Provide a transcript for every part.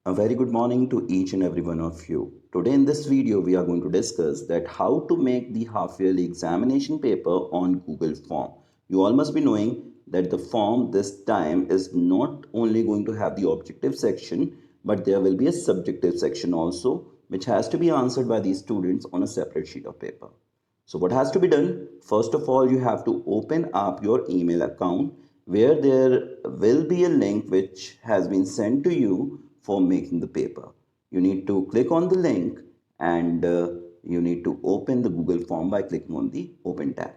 A very good morning to each and every one of you. Today in this video we are going to discuss that how to make the half yearly examination paper on Google Form. You all must be knowing that the form this time is not only going to have the objective section, but there will be a subjective section also, which has to be answered by these students on a separate sheet of paper. So what has to be done? First of all, you have to open up your email account where there will be a link which has been sent to you for making the paper. You need to click on the link and you need to open the Google form by clicking on the open tab.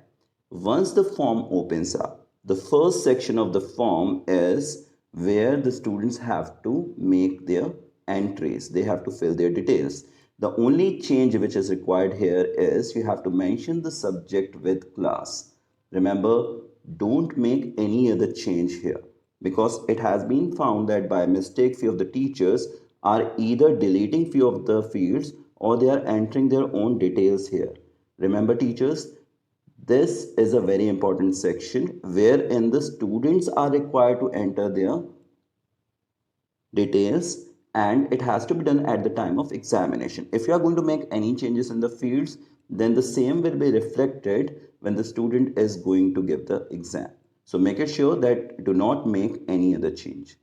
Once the form opens up, the first section of the form is where the students have to make their entries. They have to fill their details. The only change which is required here is you have to mention the subject with class. Remember, don't make any other change here because it has been found that by mistake few of the teachers are either deleting few of the fields or they are entering their own details here. Remember teachers, this is a very important section wherein the students are required to enter their details and it has to be done at the time of examination. If you are going to make any changes in the fields, then the same will be reflected when the student is going to give the exam. So make it sure that do not make any other change.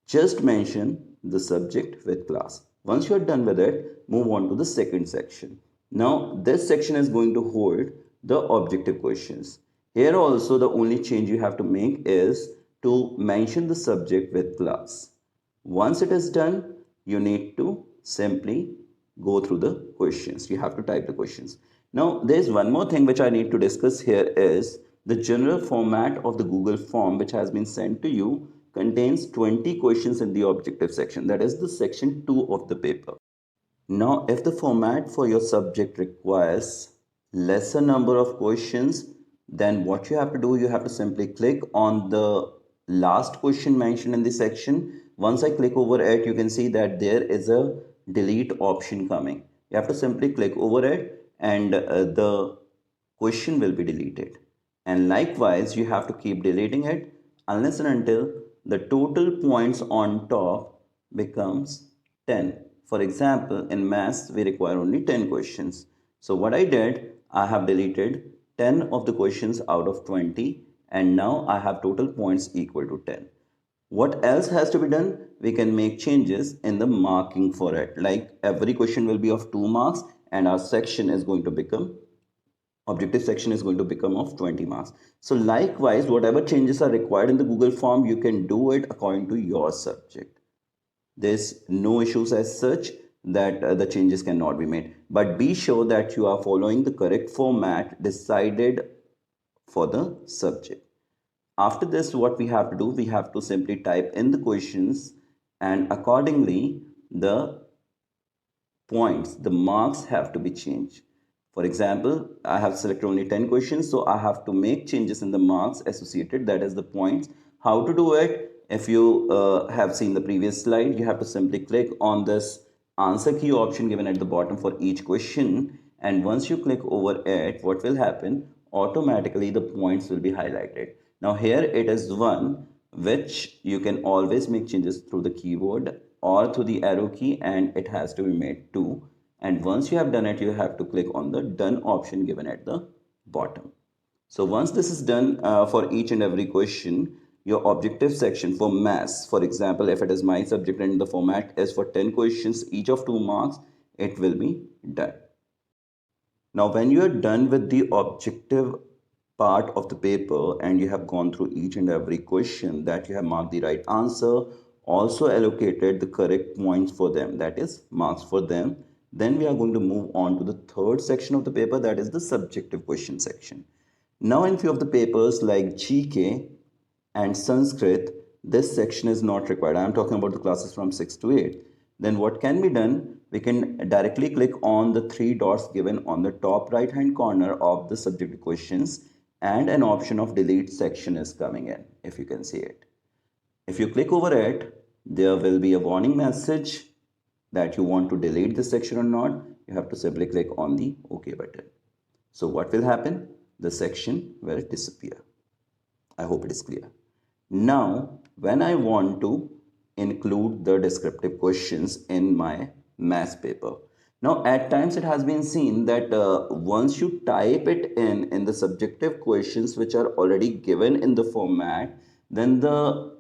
Just mention the subject with class. Once you are done with it, move on to the second section. Now, this section is going to hold the objective questions. Here also, the only change you have to make is to mention the subject with class. Once it is done, you need to simply go through the questions. You have to type the questions. Now, there's one more thing which I need to discuss here is the general format of the Google form which has been sent to you contains 20 questions in the objective section. That is the section 2 of the paper. Now, if the format for your subject requires lesser number of questions, then what you have to do, you have to simply click on the last question mentioned in the section. Once I click over it, you can see that there is a delete option coming. You have to simply click over it and the question will be deleted. And likewise, you have to keep deleting it unless and until the total points on top becomes 10. For example, in maths, we require only 10 questions. So what I did, I have deleted 10 of the questions out of 20 and now I have total points equal to 10. What else has to be done? We can make changes in the marking for it. Like every question will be of 2 marks and our section is going to become objective section is going to become of 20 marks. So likewise, whatever changes are required in the Google form, you can do it according to your subject. There's no issues as such that the changes cannot be made. But be sure that you are following the correct format decided for the subject. After this, what we have to do, we have to simply type in the questions and accordingly the points, the marks have to be changed. For example, I have selected only 10 questions, so I have to make changes in the marks associated, that is the points. How to do it? If you have seen the previous slide, you have to simply click on this answer key option given at the bottom for each question. And once you click over it, what will happen? Automatically, the points will be highlighted. Now here it is one, which you can always make changes through the keyboard or through the arrow key and it has to be made 2. And once you have done it, you have to click on the done option given at the bottom. So once this is done for each and every question, your objective section for maths, for example, if it is my subject and the format is for 10 questions, each of 2 marks, it will be done. Now, when you are done with the objective part of the paper and you have gone through each and every question that you have marked the right answer, also allocated the correct points for them, that is marks for them, then we are going to move on to the third section of the paper, that is the subjective question section. Now, in few of the papers like GK and Sanskrit, this section is not required. I am talking about the classes from 6 to 8. Then what can be done? We can directly click on the 3 dots given on the top right hand corner of the subject questions and an option of delete section is coming in, if you can see it. If you click over it, there will be a warning message that you want to delete this section or not. You have to simply click on the OK button. So what will happen? The section will disappear. I hope it is clear. Now, when I want to include the descriptive questions in my math paper. Now, at times it has been seen that once you type it in the subjective questions which are already given in the format, then the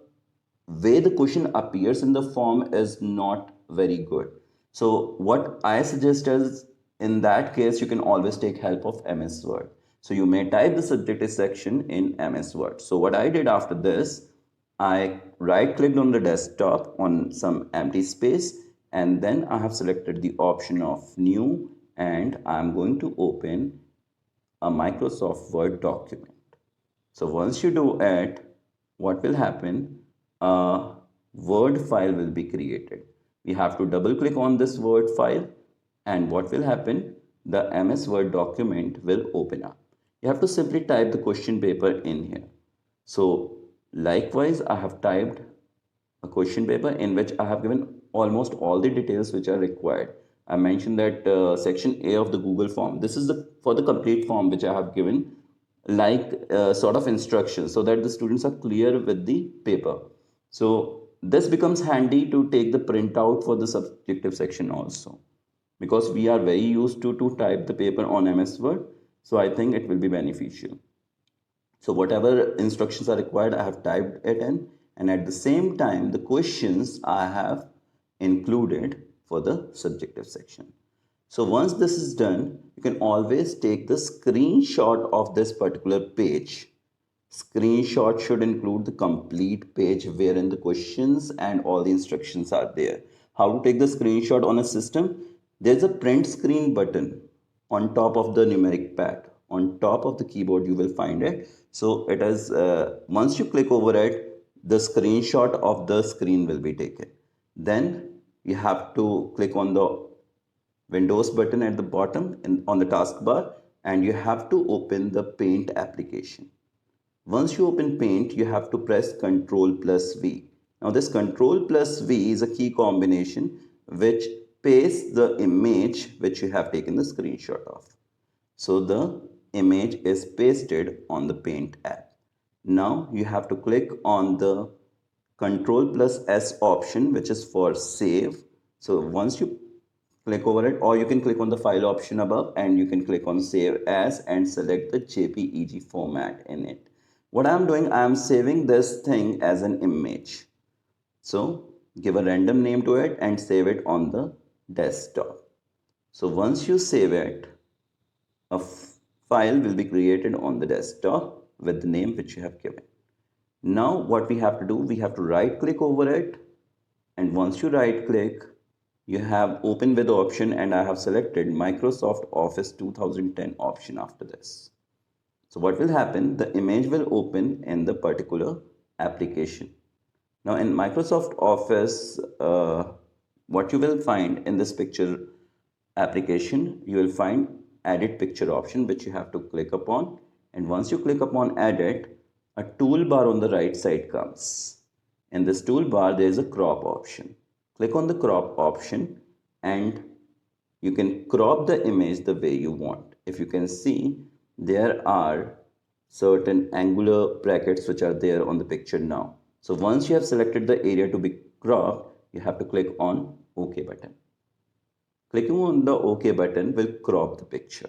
way the question appears in the form is not very good. So what I suggest is, in that case, you can always take help of MS Word. So you may type the subjective section in MS Word. So what I did after this, I right clicked on the desktop on some empty space, and then I have selected the option of new, and I'm going to open a Microsoft Word document. So once you do it, what will happen? A Word file will be created. We have to double click on this Word file, and what will happen? The MS Word document will open up. You have to simply type the question paper in here. So likewise, I have typed a question paper in which I have given almost all the details which are required. I mentioned that section A of the Google form. This is the for the complete form which I have given like sort of instructions so that the students are clear with the paper. So this becomes handy to take the printout for the subjective section also, because we are very used to type the paper on MS Word. So I think it will be beneficial. So whatever instructions are required, I have typed it in, and at the same time, the questions I have included for the subjective section. So once this is done, you can always take the screenshot of this particular page. Screenshot should include the complete page wherein the questions and all the instructions are there. How to take the screenshot on a system? There's a print screen button on top of the numeric pad. On top of the keyboard, you will find it. So it is once you click over it, the screenshot of the screen will be taken. Then you have to click on the Windows button at the bottom on the taskbar, and you have to open the Paint application. Once you open Paint, you have to press Ctrl plus V. Now this Ctrl plus V is a key combination which pastes the image which you have taken the screenshot of. So the image is pasted on the Paint app. Now you have to click on the Ctrl plus S option, which is for save. So once you click over it, or you can click on the file option above and you can click on save as and select the JPEG format in it. What I'm doing, I'm saving this thing as an image. So give a random name to it and save it on the desktop. So once you save it, a file will be created on the desktop with the name which you have given. Now what we have to do, we have to right click over it, and once you right click, you have open with option, and I have selected Microsoft Office 2010 option after this. So what will happen, the image will open in the particular application. Now in Microsoft Office, what you will find in this picture application, you will find edit picture option which you have to click upon, and once you click upon edit, a toolbar on the right side comes. In this toolbar there is a crop option. Click on the crop option and you can crop the image the way you want. If you can see, there are certain angular brackets which are there on the picture now. So once you have selected the area to be cropped, you have to click on OK button. Clicking on the OK button will crop the picture.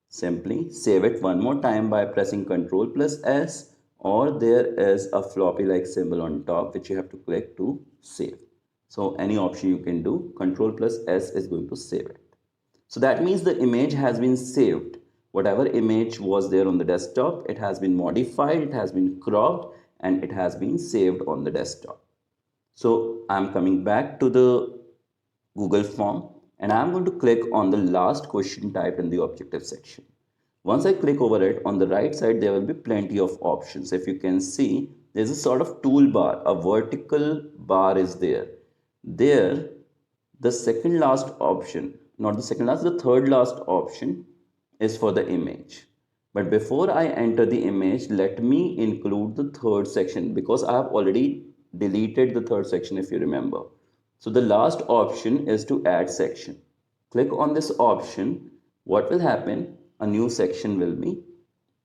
Simply save it one more time by pressing Ctrl plus S, or there is a floppy like symbol on top which you have to click to save. So any option you can do, Ctrl plus S is going to save it. So that means the image has been saved. Whatever image was there on the desktop, it has been modified, it has been cropped, and it has been saved on the desktop. So I'm coming back to the Google form, and I'm going to click on the last question typed in the objective section. Once I click over it, on the right side there will be plenty of options. If you can see, there's a sort of toolbar, a vertical bar is there. There, the second last option, not the second last, the third last option is for the image. But before I enter the image, let me include the third section, because I have already deleted the third section if you remember. So the last option is to add section. Click on this option. What will happen? A new section will be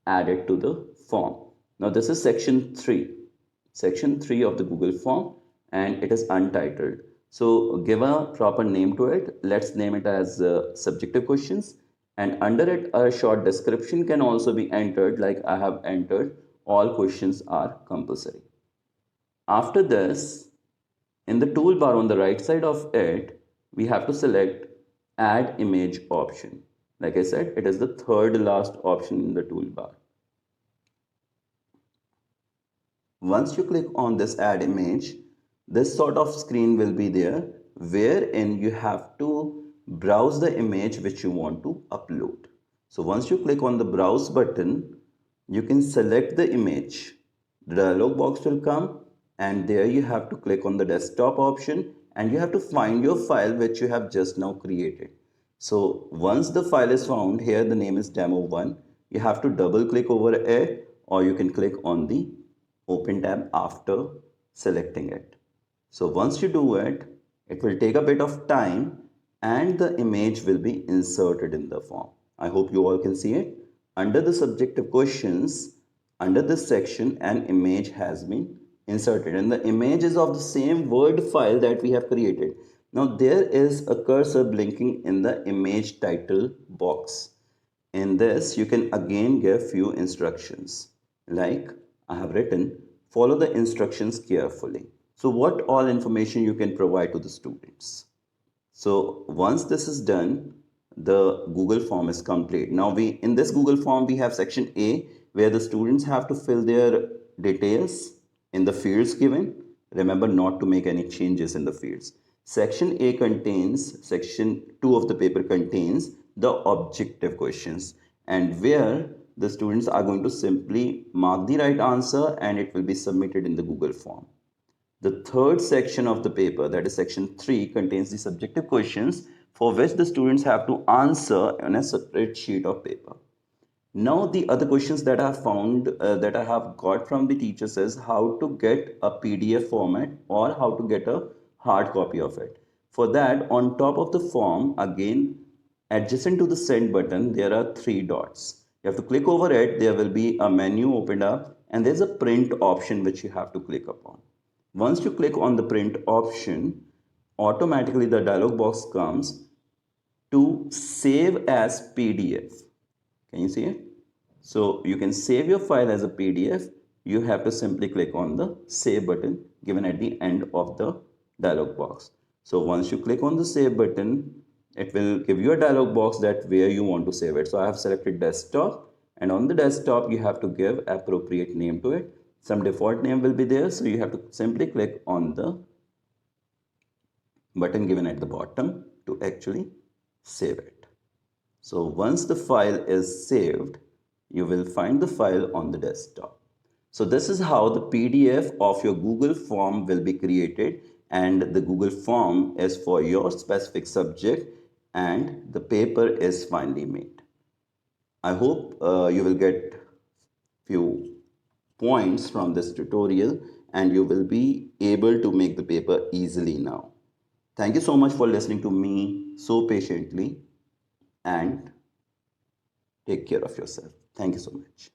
added to the form. Now this is section 3. Section 3 of the Google form, and it is untitled. So give a proper name to it. Let's name it as subjective questions. And under it, a short description can also be entered, like I have entered, all questions are compulsory. After this, in the toolbar on the right side of it, we have to select add image option. Like I said, it is the third last option in the toolbar. Once you click on this add image, this sort of screen will be there wherein you have to browse the image which you want to upload. So once you click on the browse button, you can select the image. The dialog box will come and there you have to click on the desktop option and you have to find your file which you have just now created. So once the file is found, here the name is demo1. You have to double click over it or you can click on the open tab after selecting it. So once you do it, it will take a bit of time and the image will be inserted in the form. I hope you all can see it. Under the subjective questions, under this section, an image has been inserted and the image is of the same Word file that we have created. Now there is a cursor blinking in the image title box. In this, you can again give few instructions. Like I have written, follow the instructions carefully. So what all information you can provide to the students. So once this is done, the Google form is complete. Now in this Google form, we have section A where the students have to fill their details in the fields given. Remember not to make any changes in the fields. Section 2 of the paper contains the objective questions and where the students are going to simply mark the right answer and it will be submitted in the Google form. The third section of the paper, that is section 3, contains the subjective questions for which the students have to answer on a separate sheet of paper. Now, the other questions that I have found, that I have got from the teachers is how to get a PDF format or how to get a hard copy of it. For that, on top of the form, again, adjacent to the send button, there are three dots. You have to click over it, there will be a menu opened up, and there's a print option which you have to click upon. Once you click on the print option, automatically the dialog box comes to save as PDF. Can you see it? So you can save your file as a PDF. You have to simply click on the save button given at the end of the dialog box. So once you click on the save button, it will give you a dialog box that where you want to save it. So I have selected desktop and on the desktop you have to give appropriate name to it. Some default name will be there. So you have to simply click on the button given at the bottom to actually save it. So once the file is saved, you will find the file on the desktop. So this is how the PDF of your Google form will be created and the Google form is for your specific subject and the paper is finally made. I hope you will get few points from this tutorial and you will be able to make the paper easily now. Thank you so much for listening to me so patiently and take care of yourself. Thank you so much.